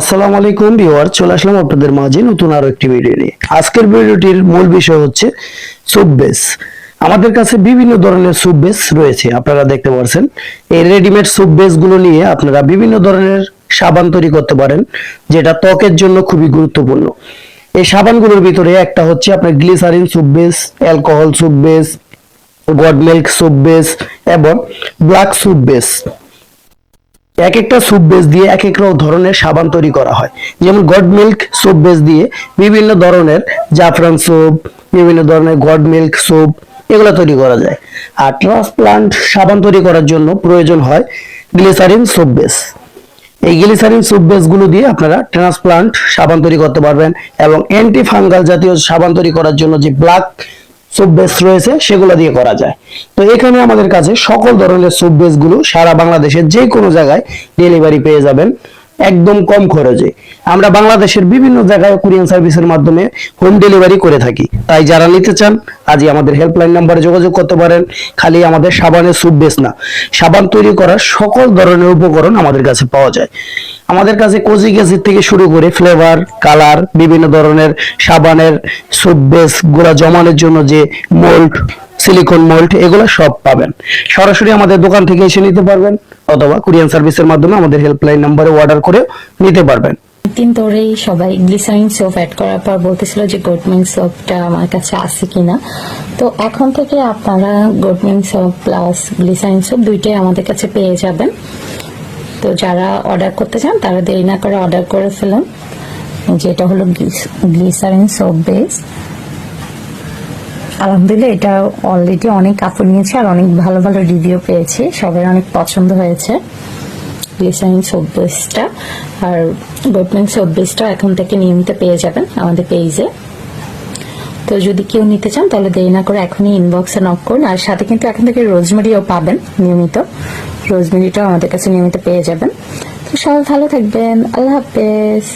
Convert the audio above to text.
আসসালামু আলাইকুম ভিউয়ার, চলে আসলাম আপনাদের মাঝে নতুন আরো একটি ভিডিও নিয়ে। আজকের ভিডিওটির মূল বিষয় হচ্ছে সোপ বেস। আমাদের কাছে বিভিন্ন ধরনের সোপ বেস রয়েছে, আপনারা দেখতে পাচ্ছেন। এই রেডিমেড সোপ বেস গুলো নিয়ে আপনারা বিভিন্ন ধরনের সাবান তৈরি করতে পারেন, যেটা ত্বকের জন্য খুবই গুরুত্বপূর্ণ। এই সাবানগুলোর ভিতরে একটা হচ্ছে আপনার glycerine soap base, alcohol soap base, goat milk soap base এবং ব্ল্যাক সোপ বেস। এক একটা সোপ বেস দিয়ে এক এক ধরনের সাবান তৈরি করা হয়। যেমন গড মিল্ক সোপ বেস দিয়ে বিভিন্ন ধরনের জাফরান সোপ, বিভিন্ন ধরনের গড মিল্ক সোপ এগুলো তৈরি করা যায়। আর ট্রান্সপ্লান্ট সাবান তৈরি করার জন্য প্রয়োজন হয় গ্লিসারিন সোপ বেস। এই গ্লিসারিন সোপ বেস গুলো দিয়ে আপনারা ট্রান্সপ্লান্ট সাবান তৈরি করতে পারবেন, এবং অ্যান্টি ফাঙ্গাল জাতীয় সাবান তৈরি করার জন্য যে ব্ল্যাক সোপ বেস রয়েছে সেগুলো দিয়ে করা যায়। তো এখানে আমাদের কাছে সকল ধরনের সোপ বেস গুলো সারা বাংলাদেশের যে কোনো জায়গায় ডেলিভারি পেয়ে যাবেন একদম কম খরচে। আমরা বাংলাদেশের বিভিন্ন জায়গায় কুরিয়ার সার্ভিসের মাধ্যমে হোম ডেলিভারি করে থাকি। তাই যারা নিতে চান আজই আমাদের হেল্পলাইন নাম্বারে যোগাযোগ করতে পারেন। খালি আমাদের সাবানের সোপ বেস না, সাবান তৈরি করার সকল ধরনের উপকরণ আমাদের কাছে পাওয়া যায়। আমাদের কাছে কোজি গ্যাসের থেকে শুরু করে ফ্লেভার, কালার, বিভিন্ন ধরনের সাবানের সোপ বেস গুলা জমানোর জন্য যে মোল্ড, সিলিকন মোল্ড, এগুলো সব পাবেন। সরাসরি আমাদের দোকান থেকে এসে নিতে পারবেন, অথবা কুরিয়ার সার্ভিসের মাধ্যমে আমাদের হেল্পলাইন নম্বরে অর্ডার করে নিতে পারবেন। দিন ধরেই সবাই গ্লিসারিন সোপ অ্যাড করার পর বলতেছিল যে গোটমিন সোপটা আমার কাছে আছে কিনা। তো এখন থেকে আপনারা গোটমিন সোপ প্লাস গ্লিসারিন সোপ দুইটাই আমাদের কাছে পেয়ে যাবেন। তো যারা অর্ডার করতে চান তারা দেরি না করে অর্ডার করে ফেলুন। যেটা হলো গ্লিসারিন সোপ বেস। আলহামদুলিল্লাহ এটা অলরেডি অনেক কাপড় নিয়েছে আর অনেক ভালো ভালো রিভিউ পেয়েছে, সবার অনেক পছন্দ হয়েছে গ্লিসারিন সোপ বেসটা। আর গোটমিন সোপ বেসটা এখন থেকে নিয়মিত পেয়ে যাবেন আমাদের পেজে। তো যদি কেউ নিতে চান তাহলে দেরি না করে এখনই ইনবক্সে নক করুন। আর সাথে কিন্তু এখন থেকে রোজমেরিও পাবেন নিয়মিত, রোজমেরিটাও আমাদের কাছে নিয়মিত পেয়ে যাবেন। তো সবাই ভালো থাকবেন, আল্লাহ হাফেজ।